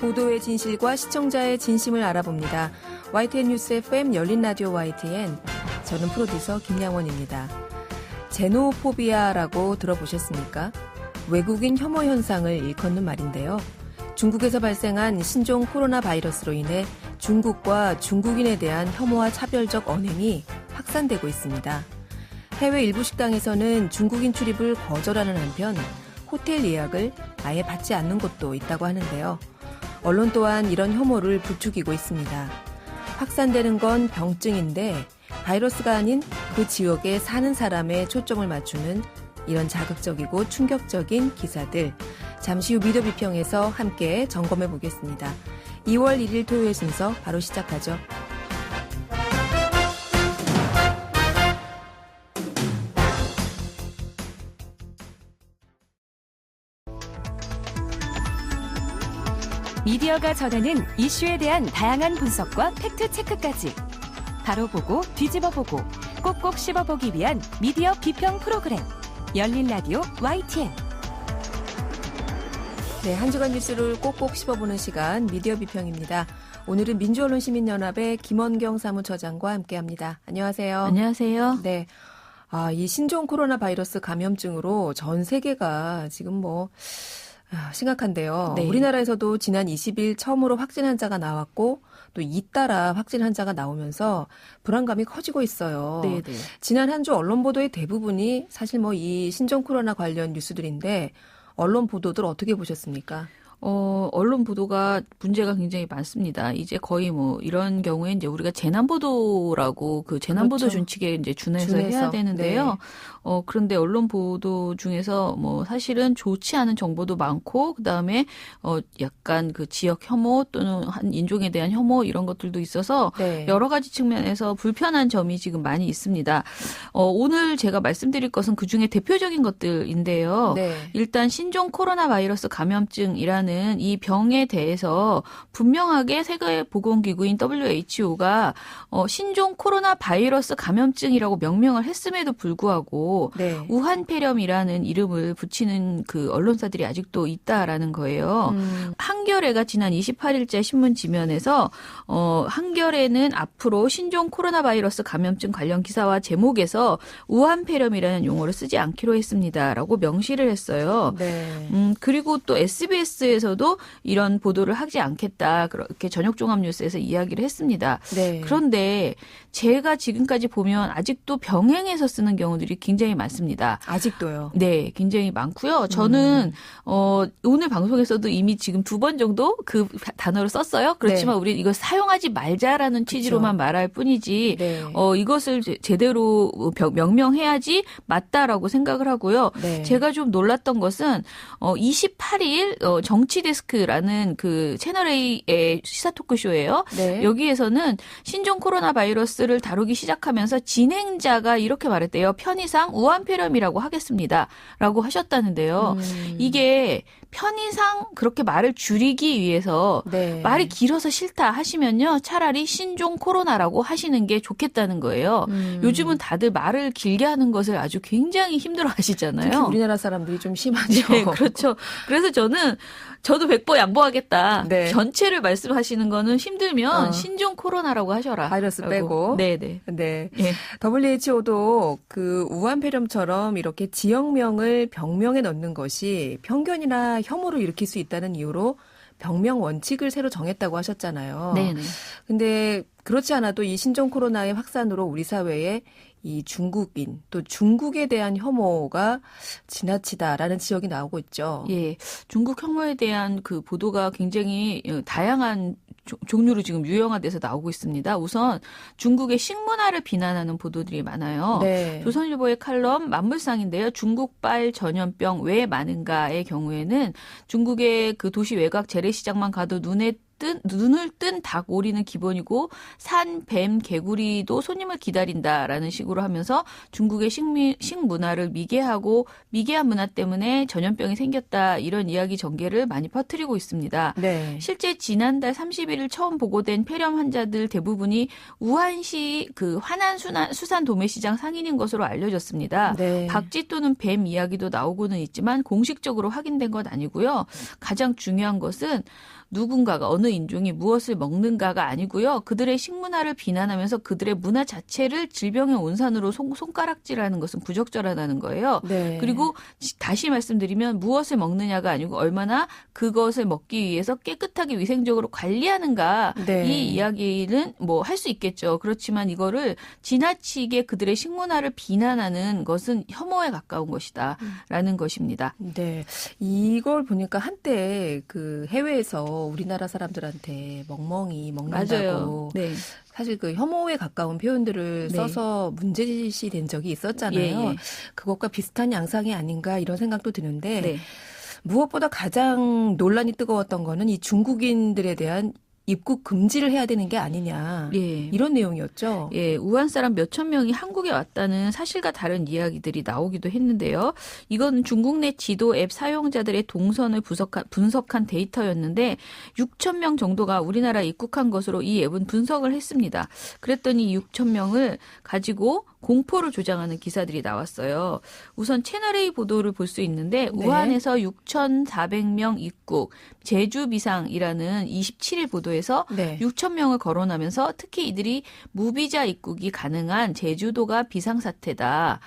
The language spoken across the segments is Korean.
보도의 진실과 시청자의 진심을 알아봅니다. YTN 뉴스 FM 열린 라디오 YTN. 저는 프로듀서 김양원입니다. 제노포비아라고 들어보셨습니까? 외국인 혐오 현상을 일컫는 말인데요. 중국에서 발생한 신종 코로나 바이러스로 인해 중국과 중국인에 대한 혐오와 차별적 언행이 확산되고 있습니다. 해외 일부 식당에서는 중국인 출입을 거절하는 한편 호텔 예약을 아예 받지 않는 곳도 있다고 하는데요. 언론 또한 이런 혐오를 부추기고 있습니다. 확산되는 건 병증인데 바이러스가 아닌 그 지역에 사는 사람에 초점을 맞추는 이런 자극적이고 충격적인 기사들, 잠시 후 미디어 비평에서 함께 점검해 보겠습니다. 2월 1일 토요일 순서 바로 시작하죠. 미디어가 전하는 이슈에 대한 다양한 분석과 팩트체크까지 바로 보고 뒤집어보고 꼭꼭 씹어보기 위한 미디어 비평 프로그램 열린 라디오 YTN. 네, 한 주간 뉴스를 꼭꼭 씹어보는 시간 미디어 비평입니다. 오늘은 민주언론시민연합의 김원경 사무처장과 함께합니다. 안녕하세요. 안녕하세요. 네, 이 신종 코로나 바이러스 감염증으로 전 세계가 지금 심각한데요. 네. 우리나라에서도 지난 20일 처음으로 확진 환자가 나왔고 또 잇따라 확진 환자가 나오면서 불안감이 커지고 있어요. 네네. 지난 한 주 언론 보도의 대부분이 사실 이 신종 코로나 관련 뉴스들인데 언론 보도들 어떻게 보셨습니까? 언론 보도가 문제가 굉장히 많습니다. 이제 거의 이런 경우에 이제 우리가 재난보도라고 그 재난보도 그렇죠. 준칙에 이제 준해서 해야 되는데요. 네. 그런데 언론 보도 중에서 사실은 좋지 않은 정보도 많고, 그 다음에 약간 그 지역 혐오 또는 한 인종에 대한 혐오 이런 것들도 있어서 네. 여러 가지 측면에서 불편한 점이 지금 많이 있습니다. 오늘 제가 말씀드릴 것은 그 중에 대표적인 것들인데요. 네. 일단 신종 코로나 바이러스 감염증이라는 이 병에 대해서 분명하게 세계보건기구인 WHO가 신종 코로나 바이러스 감염증이라고 명명을 했음에도 불구하고 네. 우한폐렴이라는 이름을 붙이는 그 언론사들이 아직도 있다라는 거예요. 한겨레가 지난 28일자 신문 지면에서 한겨레는 앞으로 신종 코로나 바이러스 감염증 관련 기사와 제목에서 우한폐렴이라는 용어를 쓰지 않기로 했습니다라고 명시를 했어요. 네. 그리고 또 SBS에서도 이런 보도를 하지 않겠다. 그렇게 저녁종합뉴스에서 이야기를 했습니다. 네. 그런데 제가 지금까지 보면 아직도 병행해서 쓰는 경우들이 굉장히 많습니다. 아직도요? 네, 굉장히 많고요. 저는 오늘 방송에서도 이미 지금 2번 정도 그 단어를 썼어요. 그렇지만 네. 우리 이걸 사용하지 말자라는 취지로만 말할 뿐이지 네. 이것을 제대로 명명해야지 맞다라고 생각을 하고요. 네. 제가 좀 놀랐던 것은 28일 정치데스크라는 그 채널A의 시사 토크쇼예요. 네. 여기에서는 신종 코로나 바이러스를 다루기 시작하면서 진행자가 이렇게 말했대요. 편의상 우한폐렴이라고 하겠습니다. 라고 하셨다는데요. 이게 편의상 그렇게 말을 줄이기 위해서 네. 말이 길어서 싫다 하시면요. 차라리 신종 코로나라고 하시는 게 좋겠다는 거예요. 요즘은 다들 말을 길게 하는 것을 아주 굉장히 힘들어 하시잖아요. 특히 우리나라 사람들이 좀 심하죠. 네, 그렇죠. 그래서 저도 100번 양보하겠다. 네. 전체를 말씀하시는 거는 힘들면 신종 코로나라고 하셔라. 바이러스 빼고. 네네. 네. 예. WHO도 그 우한폐렴처럼 이렇게 지역명을 병명에 넣는 것이 편견이나 혐오를 일으킬 수 있다는 이유로 병명 원칙을 새로 정했다고 하셨잖아요. 네네. 근데 그렇지 않아도 이 신종 코로나의 확산으로 우리 사회에 이 중국인 또 중국에 대한 혐오가 지나치다라는 지적이 나오고 있죠. 예, 중국 혐오에 대한 그 보도가 굉장히 다양한 종류로 지금 유형화돼서 나오고 있습니다. 우선 중국의 식문화를 비난하는 보도들이 많아요. 네. 조선일보의 칼럼 만물상인데요. 중국발 전염병 왜 많은가의 경우에는 중국의 그 도시 외곽 재래시장만 가도 눈에 눈을 뜬 닭 오리는 기본이고 산, 뱀, 개구리도 손님을 기다린다라는 식으로 하면서 중국의 식문화를 미개한 문화 때문에 전염병이 생겼다 이런 이야기 전개를 많이 퍼뜨리고 있습니다. 네. 실제 지난달 31일 처음 보고된 폐렴 환자들 대부분이 우한시 그 화난 수산 도매시장 상인인 것으로 알려졌습니다. 네. 박쥐 또는 뱀 이야기도 나오고는 있지만 공식적으로 확인된 건 아니고요. 가장 중요한 것은 누군가가 어느 인종이 무엇을 먹는가가 아니고요. 그들의 식문화를 비난하면서 그들의 문화 자체를 질병의 온산으로 손가락질하는 것은 부적절하다는 거예요. 네. 그리고 다시 말씀드리면 무엇을 먹느냐가 아니고 얼마나 그것을 먹기 위해서 깨끗하게 위생적으로 관리하는가 네. 이 이야기는 뭐 할 수 있겠죠. 그렇지만 이거를 지나치게 그들의 식문화를 비난하는 것은 혐오에 가까운 것이다라는 것입니다. 네. 이걸 보니까 한때 그 해외에서 우리나라 사람들한테 멍멍이 먹는다고 맞아요. 네. 사실 그 혐오에 가까운 표현들을 네. 써서 문제시 된 적이 있었잖아요. 예. 그것과 비슷한 양상이 아닌가 이런 생각도 드는데 네. 무엇보다 가장 논란이 뜨거웠던 거는 이 중국인들에 대한 입국 금지를 해야 되는 게 아니냐. 예. 이런 내용이었죠. 예, 우한 사람 몇천 명이 한국에 왔다는 사실과 다른 이야기들이 나오기도 했는데요. 이건 중국 내 지도 앱 사용자들의 동선을 분석한 데이터였는데 6천 명 정도가 우리나라에 입국한 것으로 이 앱은 분석을 했습니다. 그랬더니 6천 명을 가지고 공포를 조장하는 기사들이 나왔어요. 우선 채널A 보도를 볼 수 있는데 네. 우한에서 6,400명 입국, 제주 비상이라는 27일 보도에서 네. 6천 명을 거론하면서 특히 이들이 무비자 입국이 가능한 제주도가 비상사태다.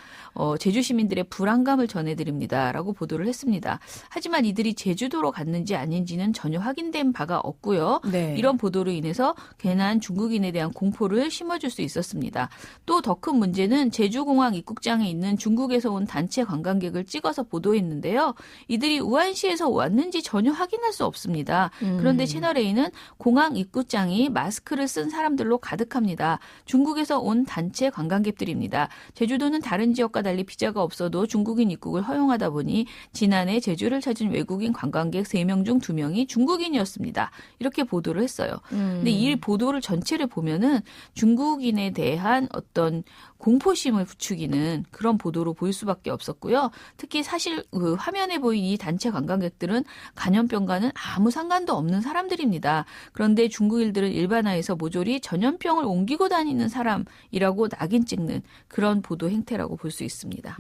제주 시민들의 불안감을 전해드립니다라고 보도를 했습니다. 하지만 이들이 제주도로 갔는지 아닌지는 전혀 확인된 바가 없고요. 네. 이런 보도로 인해서 괜한 중국인에 대한 공포를 심어줄 수 있었습니다. 또 더 큰 문제는 제주공항 입국장에 있는 중국에서 온 단체 관광객을 찍어서 보도했는데요. 이들이 우한시에서 왔는지 전혀 확인할 수 없습니다. 그런데 채널A는 공항 입국장이 마스크를 쓴 사람들로 가득합니다. 중국에서 온 단체 관광객들입니다. 제주도는 다른 지역과 달리 비자가 없어도 중국인 입국을 허용하다 보니 지난해 제주를 찾은 외국인 관광객 3명 중 2명이 중국인이었습니다. 이렇게 보도를 했어요. 근데 이 보도를 전체를 보면은 중국인에 대한 어떤 공포심을 부추기는 그런 보도로 보일 수밖에 없었고요. 특히 사실 그 화면에 보인 이 단체 관광객들은 감염병과는 아무 상관도 없는 사람들입니다. 그런데 중국인들은 일반화해서 모조리 전염병을 옮기고 다니는 사람이라고 낙인 찍는 그런 보도 행태라고 볼 수 있습니다.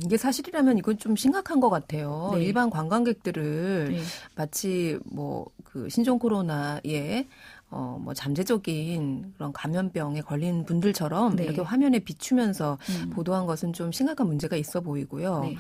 이게 사실이라면 이건 좀 심각한 것 같아요. 네. 일반 관광객들을 네. 마치 뭐 그 신종 코로나에 뭐 잠재적인 그런 감염병에 걸린 분들처럼 네. 이렇게 화면에 비추면서 보도한 것은 좀 심각한 문제가 있어 보이고요. 네.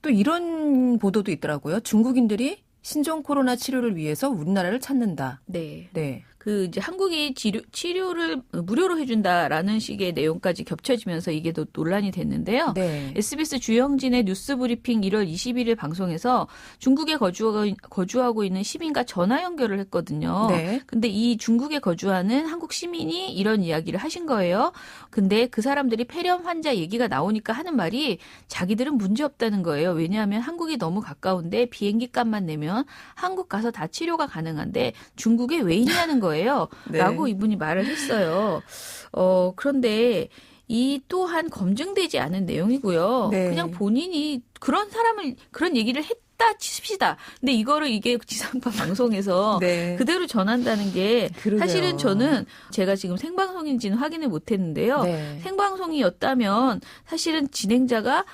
또 이런 보도도 있더라고요. 중국인들이 신종 코로나 치료를 위해서 우리나라를 찾는다. 네. 네. 그 이제 한국이 치료를 무료로 해준다라는 식의 내용까지 겹쳐지면서 이게 더 논란이 됐는데요. 네. SBS 주영진의 뉴스브리핑 1월 21일 방송에서 중국에 거주하고 있는 시민과 전화 연결을 했거든요. 네. 근데 이 중국에 거주하는 한국 시민이 이런 이야기를 하신 거예요. 근데 그 사람들이 폐렴 환자 얘기가 나오니까 하는 말이 자기들은 문제 없다는 거예요. 왜냐하면 한국이 너무 가까운데 비행기 값만 내면 한국 가서 다 치료가 가능한데 중국에 왜 있냐는 거예요. 네. 라고 이분이 말을 했어요. 그런데 이 또한 검증되지 않은 내용이고요. 네. 그냥 본인이 그런 얘기를 했다 칩시다. 근데 이거를 이게 지상파 방송에서 네. 그대로 전한다는 게 그러게요. 사실은 저는 제가 지금 생방송인지는 확인을 못했는데요. 네. 생방송이었다면 사실은 진행자가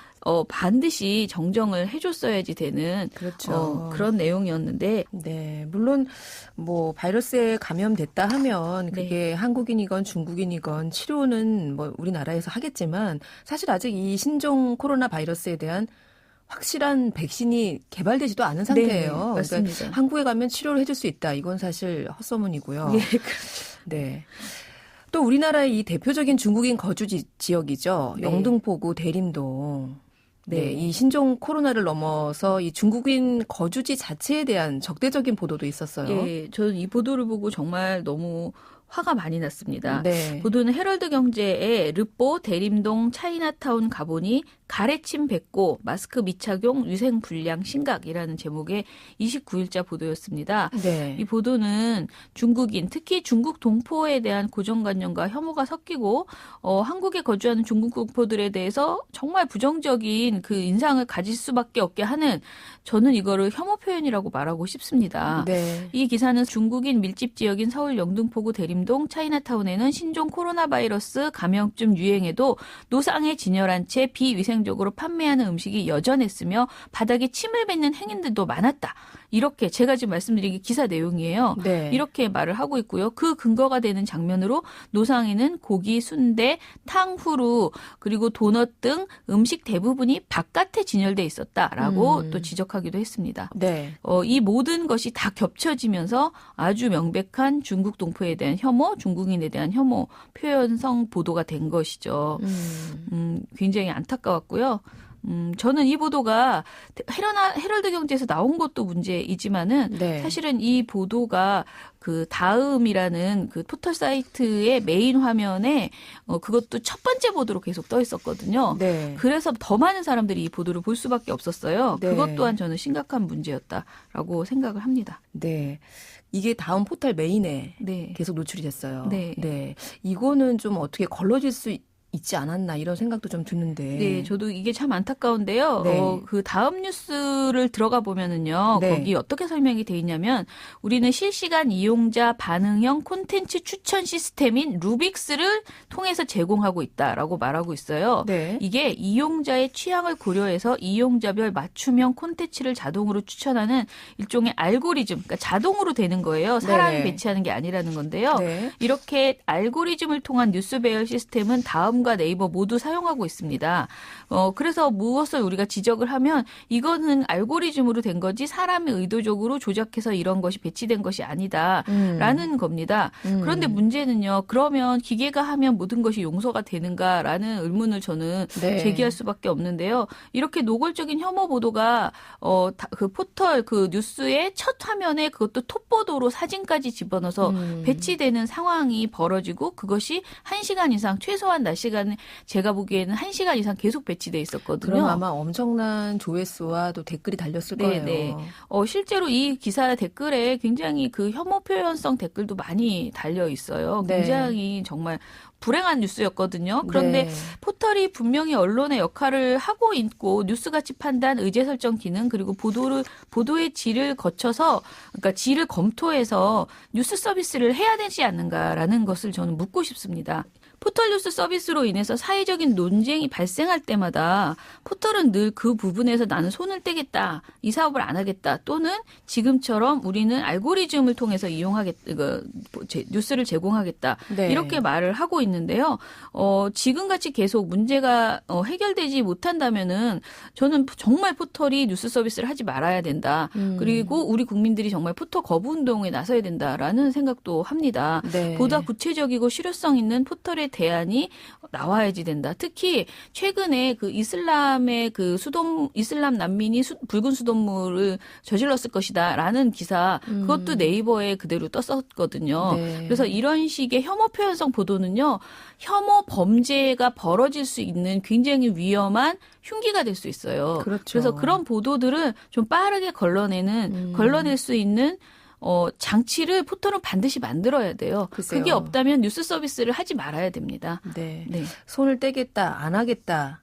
반드시 정정을 해줬어야지 되는 그렇죠. 그런 내용이었는데 네, 물론 뭐 바이러스에 감염됐다 하면 그게 네. 한국인이건 중국인이건 치료는 뭐 우리나라에서 하겠지만 사실 아직 이 신종 코로나 바이러스에 대한 확실한 백신이 개발되지도 않은 상태예요. 네, 맞습니다. 그러니까 한국에 가면 치료를 해줄 수 있다. 이건 사실 헛소문이고요. 예, 그렇죠. 네. 또 우리나라의 이 대표적인 중국인 거주 지역이죠. 네. 영등포구 대림동. 네, 네. 이 신종 코로나를 넘어서 이 중국인 거주지 자체에 대한 적대적인 보도도 있었어요. 예, 저는 이 보도를 보고 정말 너무 화가 많이 났습니다. 네. 보도는 헤럴드 경제의 르뽀 대림동 차이나타운 가보니 가래침 뱉고 마스크 미착용 위생 불량 심각이라는 제목의 29일자 보도였습니다. 네. 이 보도는 중국인, 특히 중국 동포에 대한 고정관념과 혐오가 섞이고 한국에 거주하는 중국 동포들에 대해서 정말 부정적인 그 인상을 가질 수밖에 없게 하는, 저는 이거를 혐오 표현이라고 말하고 싶습니다. 네. 이 기사는 중국인 밀집 지역인 서울 영등포구 대림동 차이나타운에는 신종 코로나 바이러스 감염증 유행에도 노상에 진열한 채 비위생적으로 판매하는 음식이 여전했으며 바닥에 침을 뱉는 행인들도 많았다. 이렇게 제가 지금 말씀드린 게 기사 내용이에요. 네. 이렇게 말을 하고 있고요. 그 근거가 되는 장면으로 노상에는 고기, 순대, 탕후루 그리고 도넛 등 음식 대부분이 바깥에 진열돼 있었다라고 또 지적하기도 했습니다. 네. 이 모든 것이 다 겹쳐지면서 아주 명백한 중국 동포에 대한 혐오, 중국인에 대한 혐오 표현성 보도가 된 것이죠. 굉장히 안타까웠고요. 저는 이 보도가 헤럴드 경제에서 나온 것도 문제이지만은 네. 사실은 이 보도가 그 다음이라는 그 포털 사이트의 메인 화면에 그것도 첫 번째 보도로 계속 떠 있었거든요. 네. 그래서 더 많은 사람들이 이 보도를 볼 수밖에 없었어요. 네. 그것 또한 저는 심각한 문제였다라고 생각을 합니다. 네. 이게 다음 포털 메인에 네. 계속 노출이 됐어요. 네. 네. 이거는 좀 어떻게 걸러질 수 있지 않았나 이런 생각도 좀 드는데. 네, 저도 이게 참 안타까운데요. 네. 그 다음 뉴스를 들어가 보면은요, 네. 거기 어떻게 설명이 돼 있냐면, 우리는 실시간 이용자 반응형 콘텐츠 추천 시스템인 루빅스를 통해서 제공하고 있다라고 말하고 있어요. 네. 이게 이용자의 취향을 고려해서 이용자별 맞춤형 콘텐츠를 자동으로 추천하는 일종의 알고리즘, 그러니까 자동으로 되는 거예요. 사람이 네네. 배치하는 게 아니라는 건데요. 네. 이렇게 알고리즘을 통한 뉴스 배열 시스템은 다음과 네이버 모두 사용하고 있습니다. 그래서 무엇을 우리가 지적을 하면 이거는 알고리즘으로 된 거지 사람이 의도적으로 조작해서 이런 것이 배치된 것이 아니다라는 겁니다. 그런데 문제는요. 그러면 기계가 하면 모든 것이 용서가 되는가라는 의문을 저는 네. 제기할 수밖에 없는데요. 이렇게 노골적인 혐오 보도가 그 포털 그 뉴스의 첫 화면에 그것도 톱보도로 사진까지 집어넣어서 배치되는 상황이 벌어지고 그것이 1시간 이상 최소한 낮 시간에 제가 보기에는 1시간 이상 계속 배치돼 있었거든요. 그럼 아마 엄청난 조회수와 또 댓글이 달렸을 거예요. 네. 실제로 이 기사 댓글에 굉장히 그 혐오 표현성 댓글도 많이 달려 있어요. 네. 굉장히 정말 불행한 뉴스였거든요. 그런데 네. 포털이 분명히 언론의 역할을 하고 있고 뉴스 가치 판단, 의제 설정 기능 그리고 보도의 질을 거쳐서 그러니까 질을 검토해서 뉴스 서비스를 해야 되지 않는가라는 것을 저는 묻고 싶습니다. 포털 뉴스 서비스로 인해서 사회적인 논쟁이 발생할 때마다 포털은 늘 그 부분에서 나는 손을 떼겠다, 이 사업을 안 하겠다, 또는 지금처럼 우리는 알고리즘을 통해서 뉴스를 제공하겠다 네. 이렇게 말을 하고 있는데요. 지금같이 계속 문제가 해결되지 못한다면은 저는 정말 포털이 뉴스 서비스를 하지 말아야 된다. 그리고 우리 국민들이 정말 포털 거부 운동에 나서야 된다라는 생각도 합니다. 네. 보다 구체적이고 실효성 있는 포털의 대안이 나와야지 된다. 특히 최근에 그 이슬람의 그 이슬람 난민이 붉은 수돗물을 저질렀을 것이다라는 기사 그것도 네이버에 그대로 떴었거든요. 네. 그래서 이런 식의 혐오 표현성 보도는요. 혐오 범죄가 벌어질 수 있는 굉장히 위험한 흉기가 될 수 있어요. 그렇죠. 그래서 그런 보도들을 좀 빠르게 걸러낼 수 있는 장치를 포털은 반드시 만들어야 돼요. 글쎄요. 그게 없다면 뉴스 서비스를 하지 말아야 됩니다. 네. 네. 손을 떼겠다, 안 하겠다가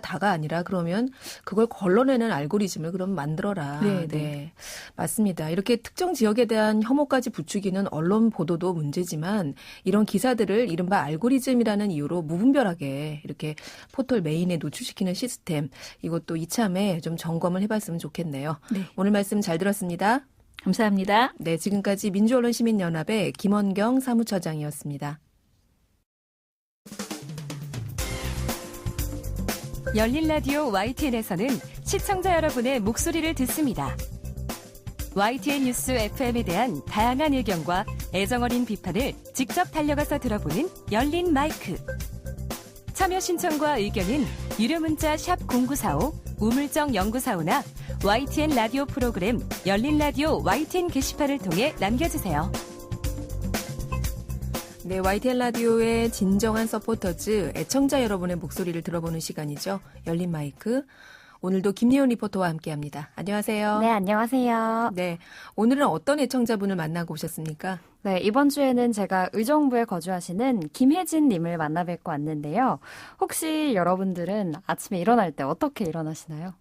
다가 아니라 그러면 그걸 걸러내는 알고리즘을 그럼 만들어라. 네. 맞습니다. 이렇게 특정 지역에 대한 혐오까지 부추기는 언론 보도도 문제지만 이런 기사들을 이른바 알고리즘이라는 이유로 무분별하게 이렇게 포털 메인에 노출시키는 시스템, 이것도 이참에 좀 점검을 해봤으면 좋겠네요. 네. 오늘 말씀 잘 들었습니다. 감사합니다. 네, 지금까지 민주언론시민연합의 김원경 사무처장이었습니다. 열린 라디오 YTN에서는 시청자 여러분의 목소리를 듣습니다. YTN 뉴스 FM에 대한 다양한 의견과 애정어린 비판을 직접 달려가서 들어보는 열린 마이크. 참여 신청과 의견은 유료 문자 샵 0945, 우물정 0945나 YTN 라디오 프로그램 열린 라디오 YTN 게시판을 통해 남겨주세요. 네, YTN 라디오의 진정한 서포터즈, 애청자 여러분의 목소리를 들어보는 시간이죠. 열린 마이크. 오늘도 김리온 리포터와 함께합니다. 안녕하세요. 네, 안녕하세요. 네, 오늘은 어떤 애청자분을 만나고 오셨습니까? 네, 이번 주에는 제가 의정부에 거주하시는 김혜진 님을 만나 뵙고 왔는데요. 혹시 여러분들은 아침에 일어날 때 어떻게 일어나시나요?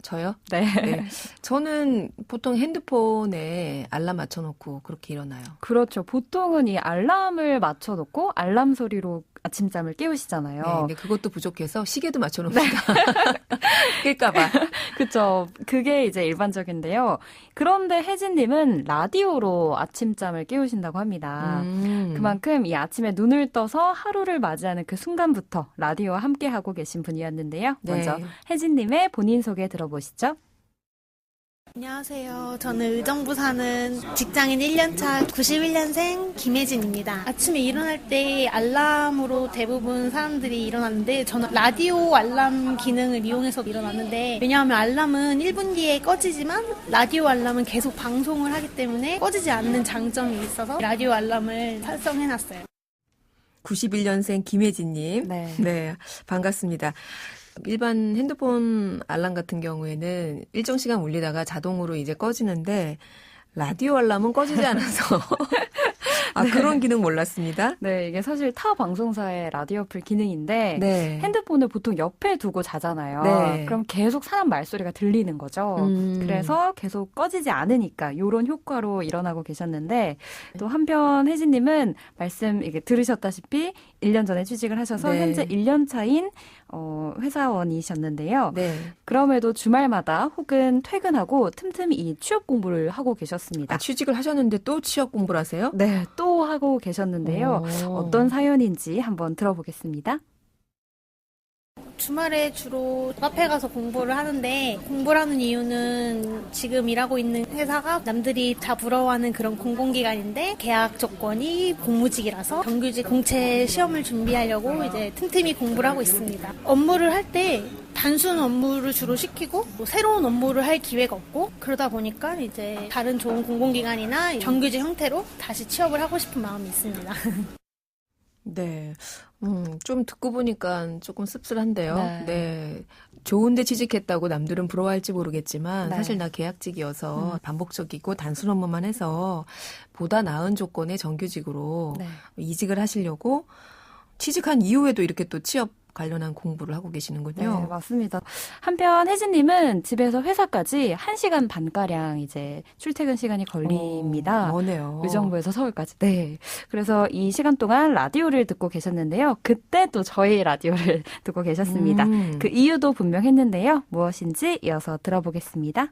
저요? 네. 네. 저는 보통 핸드폰에 알람 맞춰놓고 그렇게 일어나요. 그렇죠. 보통은 이 알람을 맞춰놓고 알람 소리로 아침잠을 깨우시잖아요. 네, 근데 그것도 부족해서 시계도 맞춰놓습니다. 깰까봐. 그렇죠. 그게 이제 일반적인데요. 그런데 혜진님은 라디오로 아침잠을 깨우신다고 합니다. 그만큼 이 아침에 눈을 떠서 하루를 맞이하는 그 순간부터 라디오와 함께하고 계신 분이었는데요. 먼저 네. 혜진님의 본인 소개 들어보시죠. 안녕하세요. 저는 의정부 사는 직장인 1년차 91년생 김혜진입니다. 아침에 일어날 때 알람으로 대부분 사람들이 일어나는데 저는 라디오 알람 기능을 이용해서 일어났는데 왜냐하면 알람은 1분 뒤에 꺼지지만 라디오 알람은 계속 방송을 하기 때문에 꺼지지 않는 장점이 있어서 라디오 알람을 설정해놨어요. 91년생 김혜진님. 네. 네, 반갑습니다. 일반 핸드폰 알람 같은 경우에는 일정 시간 울리다가 자동으로 이제 꺼지는데 라디오 알람은 꺼지지 않아서 그런 기능 몰랐습니다. 네, 이게 사실 타 방송사의 라디오 어플 기능인데 네. 핸드폰을 보통 옆에 두고 자잖아요. 네. 그럼 계속 사람 말소리가 들리는 거죠. 그래서 계속 꺼지지 않으니까 이런 효과로 일어나고 계셨는데 또 한편 혜진님은 말씀 이게 들으셨다시피 1년 전에 취직을 하셔서 네. 현재 1년 차인 회사원이셨는데요. 네. 그럼에도 주말마다 혹은 퇴근하고 틈틈이 이 취업 공부를 하고 계셨습니다. 취직을 하셨는데 또 취업 공부를 하세요? 네, 또 하고 계셨는데요. 어떤 사연인지 한번 들어보겠습니다. 주말에 주로 카페 가서 공부를 하는데 공부를 하는 이유는 지금 일하고 있는 회사가 남들이 다 부러워하는 그런 공공기관인데 계약 조건이 공무직이라서 정규직 공채 시험을 준비하려고 이제 틈틈이 공부를 하고 있습니다. 업무를 할 때 단순 업무를 주로 시키고 새로운 업무를 할 기회가 없고 그러다 보니까 이제 다른 좋은 공공기관이나 정규직 형태로 다시 취업을 하고 싶은 마음이 있습니다. 네. 좀 듣고 보니까 조금 씁쓸한데요. 네. 네. 좋은데 취직했다고 남들은 부러워할지 모르겠지만 네. 사실 나 계약직이어서 반복적이고 단순 업무만 해서 보다 나은 조건의 정규직으로 네. 이직을 하시려고 취직한 이후에도 이렇게 또 취업 관련한 공부를 하고 계시는군요. 네, 맞습니다. 한편 혜진님은 집에서 회사까지 1시간 반가량 이제 출퇴근 시간이 걸립니다. 머네요. 의정부에서 서울까지. 네. 그래서 이 시간 동안 라디오를 듣고 계셨는데요. 그때 또 저희 라디오를 듣고 계셨습니다. 그 이유도 분명했는데요. 무엇인지 이어서 들어보겠습니다.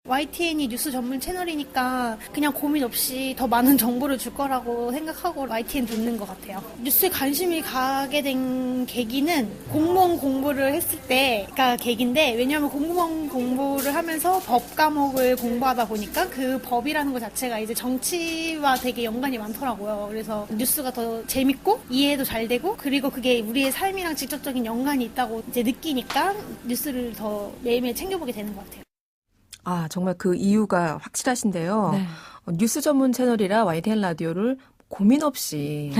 YTN이 뉴스 전문 채널이니까 그냥 고민 없이 더 많은 정보를 줄 거라고 생각하고 YTN 듣는 것 같아요. 뉴스에 관심이 가게 된 계기는 공무원 공부를 했을 때가 계기인데 왜냐하면 공무원 공부를 하면서 법 과목을 공부하다 보니까 그 법이라는 것 자체가 이제 정치와 되게 연관이 많더라고요. 그래서 뉴스가 더 재밌고 이해도 잘 되고 그리고 그게 우리의 삶이랑 직접적인 연관이 있다고 이제 느끼니까 뉴스를 더 매일매일 챙겨보게 되는 것 같아요. 정말 그 이유가 확실하신데요. 네. 뉴스 전문 채널이라 YTN 라디오를 고민 없이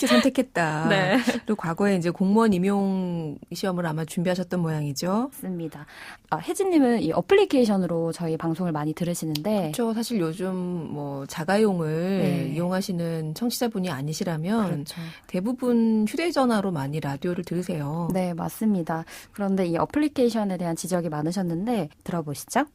선택했다. 네. 그리고 과거에 이제 공무원 임용 시험을 아마 준비하셨던 모양이죠. 맞습니다. 혜진님은 이 어플리케이션으로 저희 방송을 많이 들으시는데 그렇죠. 사실 요즘 뭐 자가용을 네. 이용하시는 청취자분이 아니시라면 그렇죠. 대부분 휴대전화로 많이 라디오를 들으세요. 네, 맞습니다. 그런데 이 어플리케이션에 대한 지적이 많으셨는데 들어보시죠.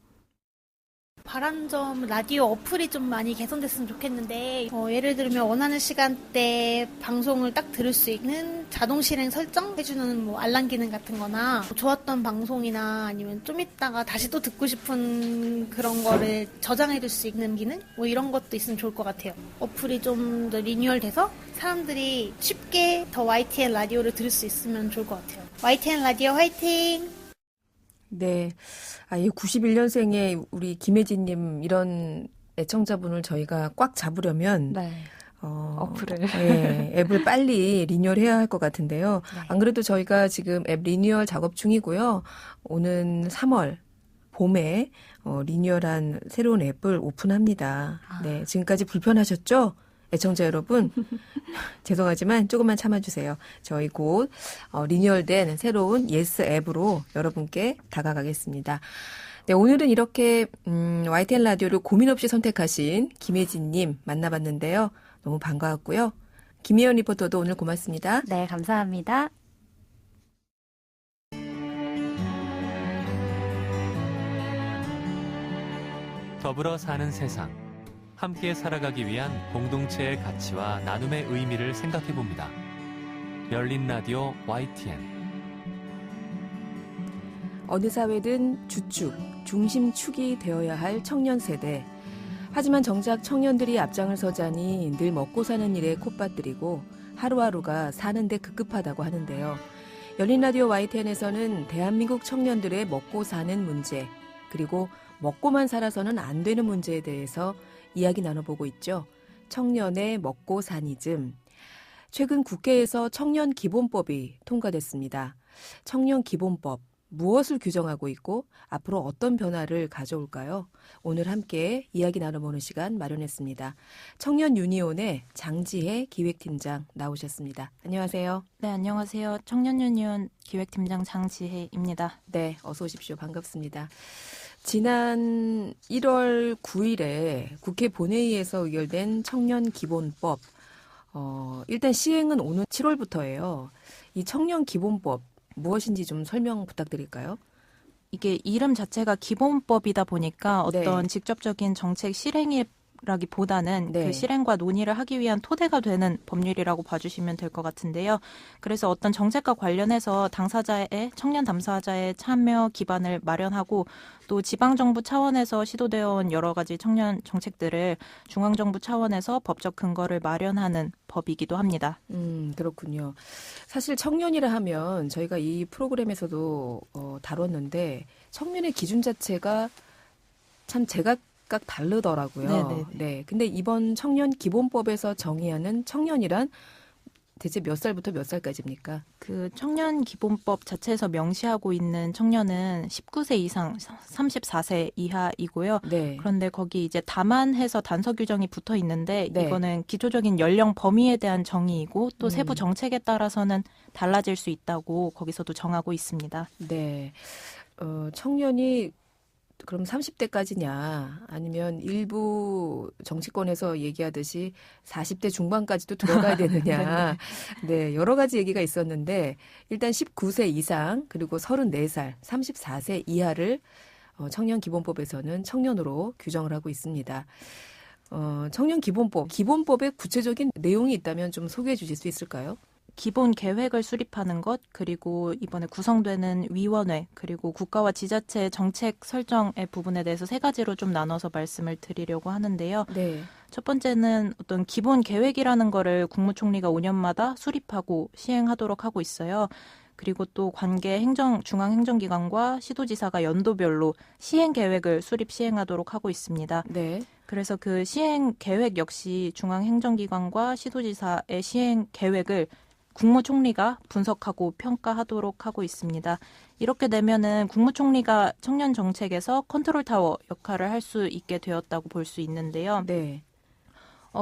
바란 점 라디오 어플이 좀 많이 개선됐으면 좋겠는데 예를 들면 원하는 시간대 방송을 딱 들을 수 있는 자동 실행 설정해주는 뭐 알람 기능 같은 거나 좋았던 방송이나 아니면 좀 있다가 다시 또 듣고 싶은 그런 거를 저장해둘 수 있는 기능? 뭐 이런 것도 있으면 좋을 것 같아요. 어플이 좀 더 리뉴얼돼서 사람들이 쉽게 더 YTN 라디오를 들을 수 있으면 좋을 것 같아요. YTN 라디오 화이팅! 네. 이 91년생의 우리 김혜진님 이런 애청자분을 저희가 꽉 잡으려면 네. 어플을. 네, 앱을 빨리 리뉴얼해야 할 것 같은데요. 네. 안 그래도 저희가 지금 앱 리뉴얼 작업 중이고요. 오는 3월 봄에 리뉴얼한 새로운 앱을 오픈합니다. 네, 지금까지 불편하셨죠? 애청자 여러분, 죄송하지만 조금만 참아주세요. 저희 곧 리뉴얼된 새로운 예스 앱으로 여러분께 다가가겠습니다. 네, 오늘은 이렇게 YTN 라디오를 고민 없이 선택하신 김혜진님 만나봤는데요. 너무 반가웠고요. 김혜연 리포터도 오늘 고맙습니다. 네, 감사합니다. 더불어 사는 세상, 함께 살아가기 위한 공동체의 가치와 나눔의 의미를 생각해봅니다. 열린 라디오 YTN. 어느 사회든 주축, 중심축이 되어야 할 청년 세대. 하지만 정작 청년들이 앞장을 서자니 늘 먹고 사는 일에 콧받들이고 하루하루가 사는데 급급하다고 하는데요. 열린 라디오 YTN에서는 대한민국 청년들의 먹고 사는 문제, 그리고 먹고만 살아서는 안 되는 문제에 대해서 이야기 나눠보고 있죠. 청년의 먹고 사니즘. 최근 국회에서 청년 기본법이 통과됐습니다. 청년 기본법, 무엇을 규정하고 있고 앞으로 어떤 변화를 가져올까요? 오늘 함께 이야기 나눠보는 시간 마련했습니다. 청년 유니온의 장지혜 기획팀장 나오셨습니다. 안녕하세요. 네, 안녕하세요. 청년 유니온 기획팀장 장지혜입니다. 네, 어서 오십시오. 반갑습니다. 지난 1월 9일에 국회 본회의에서 의결된 청년 기본법, 일단 시행은 오는 7월부터예요. 이 청년 기본법 무엇인지 좀 설명 부탁드릴까요? 이게 이름 자체가 기본법이다 보니까 어떤 네. 직접적인 정책 실행이라기보다는 네. 그 실행과 논의를 하기 위한 토대가 되는 법률이라고 봐주시면 될 것 같은데요. 그래서 어떤 정책과 관련해서 청년 당사자의 참여 기반을 마련하고 또 지방정부 차원에서 시도되어 온 여러 가지 청년 정책들을 중앙정부 차원에서 법적 근거를 마련하는 법이기도 합니다. 그렇군요. 사실 청년이라 하면 저희가 이 프로그램에서도 다뤘는데 청년의 기준 자체가 참 제각각 다르더라고요. 네네. 네. 근데 이번 청년 기본법에서 정의하는 청년이란 대체 몇 살부터 몇 살까지입니까? 그 청년 기본법 자체에서 명시하고 있는 청년은 19세 이상 34세 이하이고요. 네. 그런데 거기 이제 다만 해서 단서 규정이 붙어 있는데 네. 이거는 기초적인 연령 범위에 대한 정의이고 또 세부 정책에 따라서는 달라질 수 있다고 거기서도 정하고 있습니다. 네. 청년이 그럼 30대까지냐 아니면 일부 정치권에서 얘기하듯이 40대 중반까지도 들어가야 되느냐. 네, 여러 가지 얘기가 있었는데 일단 19세 이상 그리고 34살, 34세 이하를 청년 기본법에서는 청년으로 규정을 하고 있습니다. 청년 기본법에 구체적인 내용이 있다면 좀 소개해 주실 수 있을까요? 기본 계획을 수립하는 것, 그리고 이번에 구성되는 위원회, 그리고 국가와 지자체 정책 설정의 부분에 대해서 세 가지로 좀 나눠서 말씀을 드리려고 하는데요. 네. 첫 번째는 어떤 기본 계획이라는 거를 국무총리가 5년마다 수립하고 시행하도록 하고 있어요. 그리고 또 관계 중앙행정기관과 시도지사가 연도별로 시행 계획을 수립 시행하도록 하고 있습니다. 네. 그래서 그 시행 계획 역시 중앙행정기관과 시도지사의 시행 계획을 국무총리가 분석하고 평가하도록 하고 있습니다. 이렇게 되면은 국무총리가 청년 정책에서 컨트롤 타워 역할을 할 수 있게 되었다고 볼 수 있는데요. 네.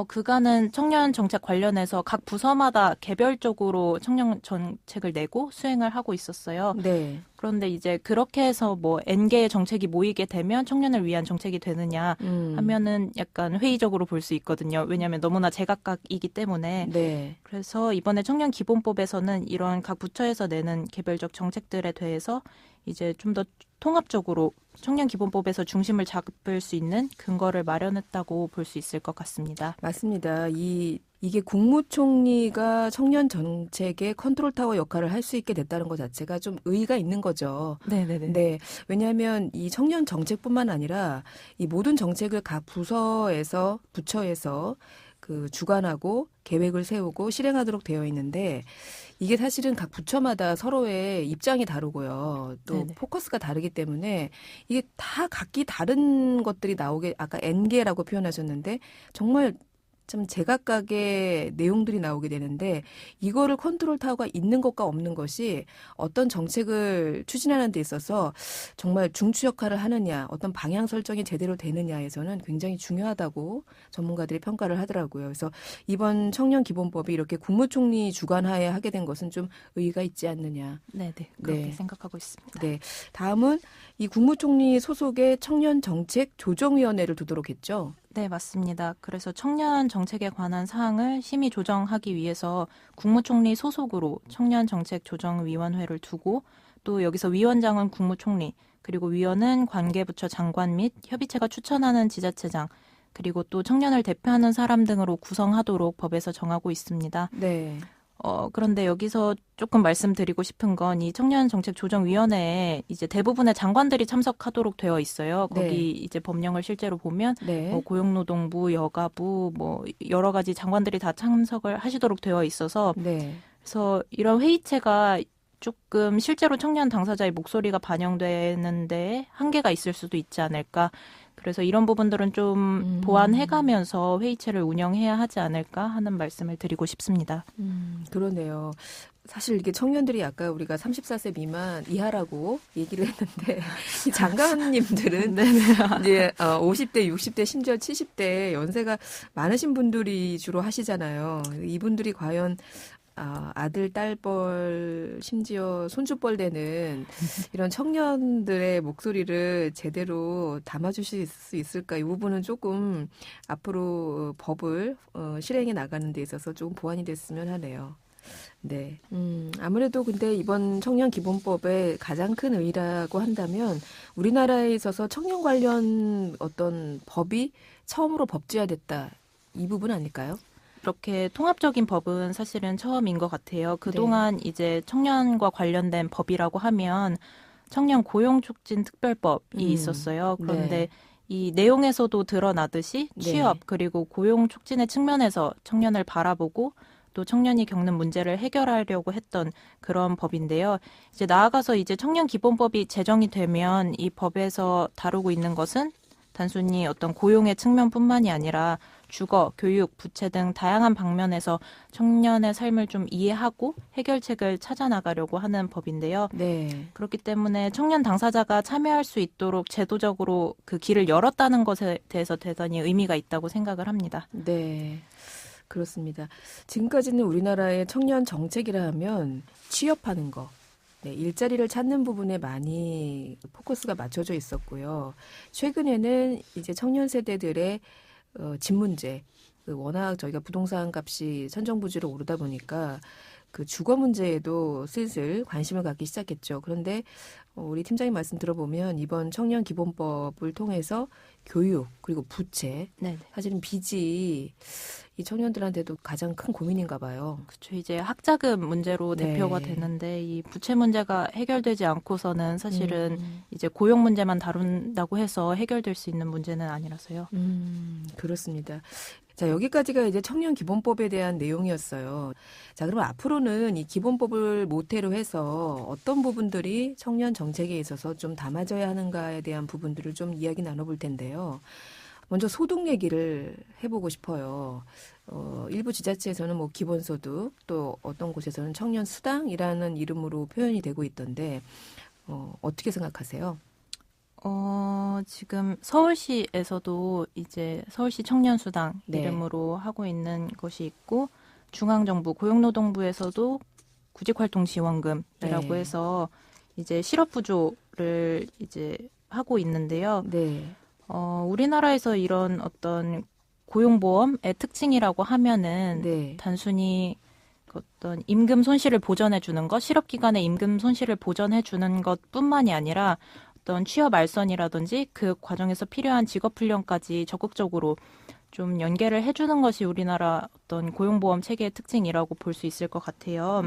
그간은 청년 정책 관련해서 각 부서마다 개별적으로 청년 정책을 내고 수행을 하고 있었어요. 네. 그런데 이제 그렇게 해서 뭐 N개의 정책이 모이게 되면 청년을 위한 정책이 되느냐 하면은 약간 회의적으로 볼 수 있거든요. 왜냐하면 너무나 제각각이기 때문에. 네. 그래서 이번에 청년 기본법에서는 이런 각 부처에서 내는 개별적 정책들에 대해서 이제 좀 더 통합적으로 청년 기본법에서 중심을 잡을 수 있는 근거를 마련했다고 볼 수 있을 것 같습니다. 맞습니다. 이게 국무총리가 청년 정책의 컨트롤 타워 역할을 할 수 있게 됐다는 것 자체가 좀 의의가 있는 거죠. 네네네. 네. 왜냐하면 이 청년 정책뿐만 아니라 이 모든 정책을 각 부처에서 그 주관하고 계획을 세우고 실행하도록 되어 있는데 이게 사실은 각 부처마다 서로의 입장이 다르고요. 또 네네. 포커스가 다르기 때문에 이게 다 각기 다른 것들이 나오게 아까 N개라고 표현하셨는데 정말 참 제각각의 내용들이 나오게 되는데 이거를 컨트롤 타워가 있는 것과 없는 것이 어떤 정책을 추진하는 데 있어서 정말 중추 역할을 하느냐, 어떤 방향 설정이 제대로 되느냐에서는 굉장히 중요하다고 전문가들이 평가를 하더라고요. 그래서 이번 청년 기본법이 이렇게 국무총리 주관하에 하게 된 것은 좀 의의가 있지 않느냐. 네, 그렇게 네. 생각하고 있습니다. 네. 다음은 이 국무총리 소속의 청년 정책 조정위원회를 두도록 했죠. 네, 맞습니다. 그래서 청년 정책에 관한 사항을 심의 조정하기 위해서 국무총리 소속으로 청년정책조정위원회를 두고 또 여기서 위원장은 국무총리, 그리고 위원은 관계부처 장관 및 협의체가 추천하는 지자체장, 그리고 또 청년을 대표하는 사람 등으로 구성하도록 법에서 정하고 있습니다. 네. 그런데 여기서 조금 말씀드리고 싶은 건 이 청년정책조정위원회에 이제 대부분의 장관들이 참석하도록 되어 있어요. 거기 네. 이제 법령을 실제로 보면 네. 고용노동부, 여가부, 여러 가지 장관들이 다 참석을 하시도록 되어 있어서 네. 그래서 이런 회의체가 조금 실제로 청년 당사자의 목소리가 반영되는데 한계가 있을 수도 있지 않을까. 그래서 이런 부분들은 좀 보완해가면서 회의체를 운영해야 하지 않을까 하는 말씀을 드리고 싶습니다. 그러네요. 사실 이게 청년들이 아까 우리가 34세 미만 이하라고 얘기를 했는데 이 장관님들은 이제 50대, 60대, 심지어 70대 연세가 많으신 분들이 주로 하시잖아요. 이분들이 과연 아들, 딸뻘, 심지어 손주뻘 되는 이런 청년들의 목소리를 제대로 담아주실 수 있을까? 이 부분은 조금 앞으로 법을 실행해 나가는 데 있어서 조금 보완이 됐으면 하네요. 네. 아무래도 근데 이번 청년 기본법의 가장 큰 의의라고 한다면 우리나라에 있어서 청년 관련 어떤 법이 처음으로 법제화됐다. 이 부분 아닐까요? 이렇게 통합적인 법은 사실은 처음인 것 같아요. 그동안 이제 청년과 관련된 법이라고 하면 청년 고용촉진 특별법이 있었어요. 그런데 이 내용에서도 드러나듯이 취업 그리고 고용 촉진의 측면에서 청년을 바라보고 또 청년이 겪는 문제를 해결하려고 했던 그런 법인데요. 이제 나아가서 이제 청년 기본법이 제정이 되면 이 법에서 다루고 있는 것은 단순히 어떤 고용의 측면뿐만이 아니라 주거, 교육, 부채 등 다양한 방면에서 청년의 삶을 좀 이해하고 해결책을 찾아나가려고 하는 법인데요. 네. 그렇기 때문에 청년 당사자가 참여할 수 있도록 제도적으로 그 길을 열었다는 것에 대해서 대단히 의미가 있다고 생각을 합니다. 네. 그렇습니다. 지금까지는 우리나라의 청년 정책이라 하면 취업하는 거, 일자리를 찾는 부분에 많이 포커스가 맞춰져 있었고요. 최근에는 이제 청년 세대들의 집 문제, 워낙 저희가 부동산 값이 천정부지로 오르다 보니까 그 주거 문제에도 슬슬 관심을 갖기 시작했죠. 그런데 우리 팀장님 말씀 들어보면 이번 청년 기본법을 통해서 교육 그리고 부채, 사실은 빚이 이 청년들한테도 가장 큰 고민인가 봐요. 그렇죠. 이제 학자금 문제로 대표가 되는데 이 부채 문제가 해결되지 않고서는 사실은 이제 고용 문제만 다룬다고 해서 해결될 수 있는 문제는 아니라서요. 그렇습니다. 자, 여기까지가 이제 청년 기본법에 대한 내용이었어요. 자, 그럼 앞으로는 이 기본법을 모태로 해서 어떤 부분들이 청년 정책에 있어서 좀 담아져야 하는가에 대한 부분들을 좀 이야기 나눠볼 텐데요. 먼저 소득 얘기를 해보고 싶어요. 일부 지자체에서는 뭐 기본소득, 또 어떤 곳에서는 청년 수당이라는 이름으로 표현이 되고 있던데 어떻게 생각하세요? 지금 서울시에서도 이제 서울시 청년수당 이름으로 하고 있는 것이 있고 중앙정부 고용노동부에서도 구직활동지원금이라고 해서 이제 실업부조를 이제 하고 있는데요. 우리나라에서 이런 어떤 고용보험의 특징이라고 하면은 단순히 어떤 임금 손실을 보전해 주는 것, 실업기간에 임금 손실을 보전해 주는 것뿐만이 아니라 어떤 취업 알선이라든지 그 과정에서 필요한 직업훈련까지 적극적으로 좀 연계를 해주는 것이 우리나라 어떤 고용보험 체계의 특징이라고 볼 수 있을 것 같아요.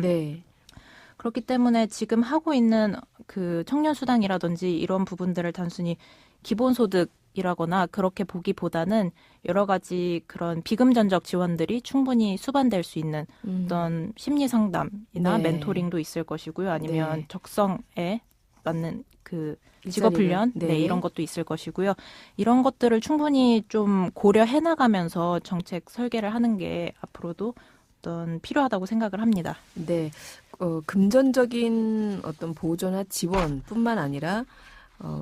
그렇기 때문에 지금 하고 있는 그 청년수당이라든지 이런 부분들을 단순히 기본소득이라거나 그렇게 보기보다는 여러 가지 그런 비금전적 지원들이 충분히 수반될 수 있는 어떤 심리상담이나 멘토링도 있을 것이고요. 아니면 적성에 맞는 그 직업훈련 네. 이런 것도 있을 것이고요. 이런 것들을 충분히 좀 고려해 나가면서 정책 설계를 하는 게 앞으로도 어떤 필요하다고 생각을 합니다. 네. 금전적인 어떤 보조나 지원뿐만 아니라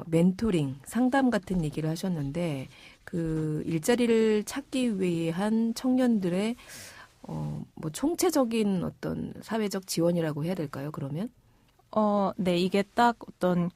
멘토링, 상담 같은 얘기를 하셨는데 그 일자리를 찾기 위한 청년들의 뭐 총체적인 어떤 사회적 지원이라고 해야 될까요? 그러면? 네, 이게 딱 어떤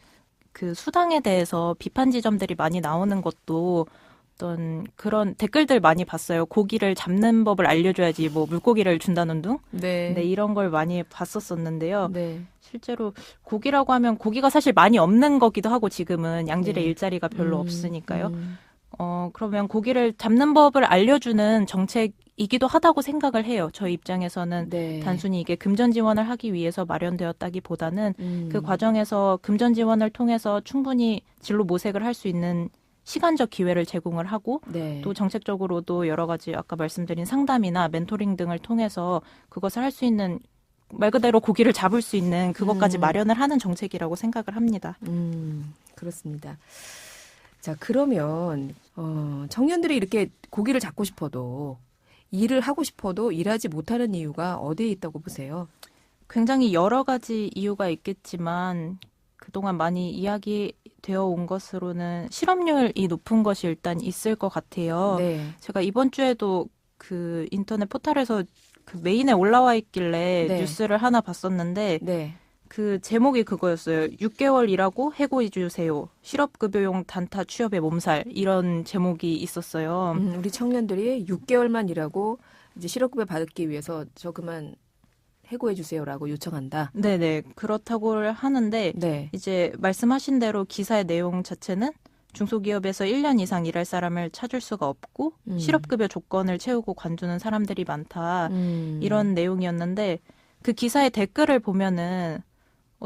그 수당에 대해서 비판 지점들이 많이 나오는 것도 어떤 그런 댓글들 많이 봤어요. 고기를 잡는 법을 알려줘야지 뭐 물고기를 준다는 둥? 네. 네, 이런 걸 많이 봤었었는데요. 네. 실제로 고기라고 하면 고기가 사실 많이 없는 거기도 하고 지금은 양질의 네. 일자리가 별로 없으니까요. 그러면 고기를 잡는 법을 알려주는 정책이기도 하다고 생각을 해요. 저희 입장에서는 네. 단순히 이게 금전 지원을 하기 위해서 마련되었다기보다는 그 과정에서 금전 지원을 통해서 충분히 진로 모색을 할 수 있는 시간적 기회를 제공을 하고 네. 또 정책적으로도 여러 가지 아까 말씀드린 상담이나 멘토링 등을 통해서 그것을 할 수 있는 말 그대로 고기를 잡을 수 있는 그것까지 마련을 하는 정책이라고 생각을 합니다. 그렇습니다. 자, 그러면 청년들이 이렇게 고기를 잡고 싶어도 일을 하고 싶어도 일하지 못하는 이유가 어디에 있다고 보세요? 굉장히 여러 가지 이유가 있겠지만 그동안 많이 이야기되어 온 것으로는 실업률이 높은 것이 일단 있을 것 같아요. 네. 제가 이번 주에도 그 인터넷 포털에서 그 메인에 올라와 있길래 네. 뉴스를 하나 봤었는데 네. 그 제목이 그거였어요. 6개월 일하고 해고해 주세요. 실업급여용 단타 취업의 몸살 이런 제목이 있었어요. 우리 청년들이 6개월만 일하고 이제 실업급여 받기 위해서 저 그만 해고해 주세요라고 요청한다. 네네 그렇다고 하는데 네. 이제 말씀하신 대로 기사의 내용 자체는 중소기업에서 1년 이상 일할 사람을 찾을 수가 없고 실업급여 조건을 채우고 관두는 사람들이 많다. 이런 내용이었는데 그 기사의 댓글을 보면은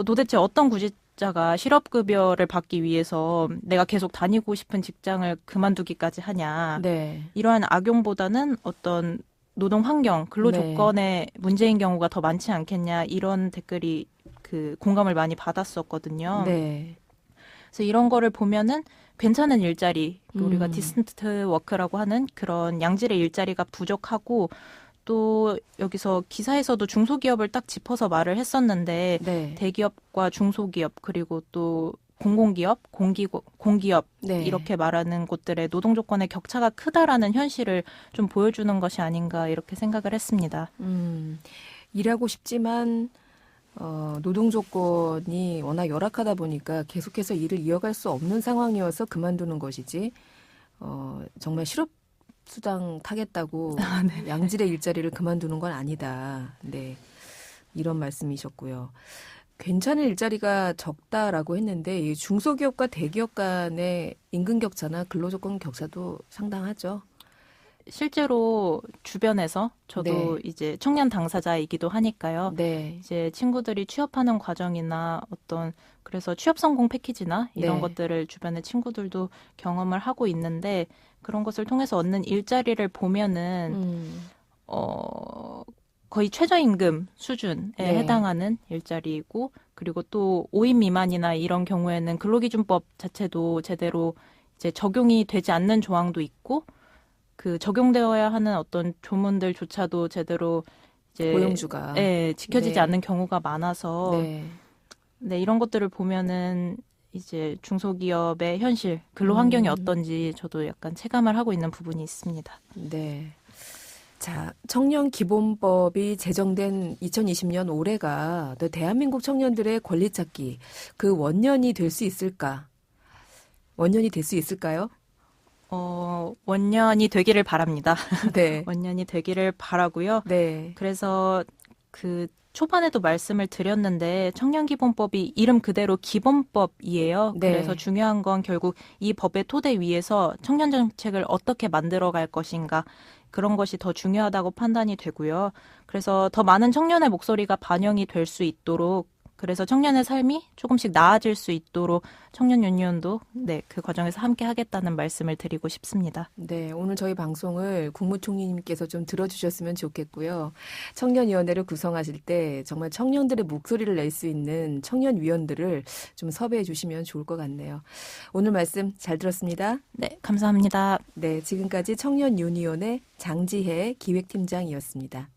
도대체 어떤 구직자가 실업급여를 받기 위해서 내가 계속 다니고 싶은 직장을 그만두기까지 하냐. 네. 이러한 악용보다는 어떤 노동 환경, 근로 네. 조건에 문제인 경우가 더 많지 않겠냐. 이런 댓글이 그 공감을 많이 받았었거든요. 네. 그래서 이런 거를 보면은 괜찮은 일자리, 우리가 디스턴트 워크라고 하는 그런 양질의 일자리가 부족하고 또 여기서 기사에서도 중소기업을 딱 짚어서 말을 했었는데 네. 대기업과 중소기업 그리고 또 공공기업, 공기업 네. 이렇게 말하는 곳들의 노동 조건의 격차가 크다라는 현실을 좀 보여주는 것이 아닌가 이렇게 생각을 했습니다. 일하고 싶지만 노동 조건이 워낙 열악하다 보니까 계속해서 일을 이어갈 수 없는 상황이어서 그만두는 것이지 정말 실업수당 타겠다고 양질의 일자리를 그만두는 건 아니다. 네, 이런 말씀이셨고요. 괜찮은 일자리가 적다라고 했는데 이 중소기업과 대기업 간의 임금 격차나 근로조건 격차도 상당하죠. 실제로 주변에서 저도 네. 이제 청년 당사자이기도 하니까요. 네. 이제 친구들이 취업하는 과정이나 어떤 그래서 취업 성공 패키지나 이런 네. 것들을 주변의 친구들도 경험을 하고 있는데 그런 것을 통해서 얻는 일자리를 보면은 거의 최저임금 수준에 네. 해당하는 일자리이고 그리고 또 5인 미만이나 이런 경우에는 근로기준법 자체도 제대로 이제 적용이 되지 않는 조항도 있고 그 적용되어야 하는 어떤 조문들조차도 제대로 이제 고용주가 지켜지지 네. 않는 경우가 많아서 네, 이런 것들을 보면은 이제 중소기업의 현실, 근로 환경이 어떤지 저도 약간 체감을 하고 있는 부분이 있습니다. 네. 자, 청년기본법이 제정된 2020년 올해가 대한민국 청년들의 권리 찾기 그 원년이 될 수 있을까? 원년이 될 수 있을까요? 원년이 되기를 바랍니다. 네. 원년이 되기를 바라고요. 네. 그래서 그 초반에도 말씀을 드렸는데 청년기본법이 이름 그대로 기본법이에요. 네. 그래서 중요한 건 결국 이 법의 토대 위에서 청년 정책을 어떻게 만들어갈 것인가 그런 것이 더 중요하다고 판단이 되고요. 그래서 더 많은 청년의 목소리가 반영이 될 수 있도록 그래서 청년의 삶이 조금씩 나아질 수 있도록 청년 유니온도 그 과정에서 함께 하겠다는 말씀을 드리고 싶습니다. 네, 오늘 저희 방송을 국무총리님께서 좀 들어주셨으면 좋겠고요. 청년위원회를 구성하실 때 정말 청년들의 목소리를 낼 수 있는 청년위원들을 좀 섭외해 주시면 좋을 것 같네요. 오늘 말씀 잘 들었습니다. 네, 감사합니다. 네, 지금까지 청년유니온의 장지혜 기획팀장이었습니다.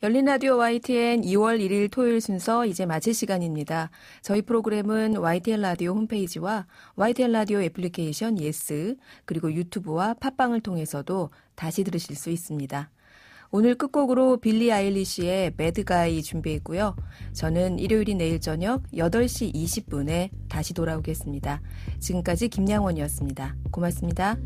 열린 라디오 YTN 2월 1일 토요일 순서 이제 마칠 시간입니다. 저희 프로그램은 YTN 라디오 홈페이지와 YTN 라디오 애플리케이션 예스 그리고 유튜브와 팟빵을 통해서도 다시 들으실 수 있습니다. 오늘 끝곡으로 빌리 아일리시의 배드가이 준비했고요. 저는 일요일인 내일 저녁 8시 20분에 다시 돌아오겠습니다. 지금까지 김양원이었습니다. 고맙습니다.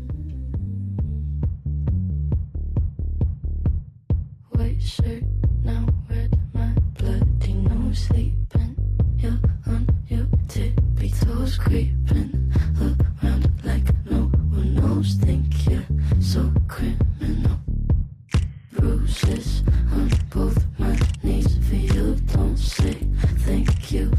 White shirt, now red, my bloody nose sleeping. You're on your tippy toes, creeping around like no one knows. Think you're so criminal. Bruises on both my knees for you. Don't say thank you.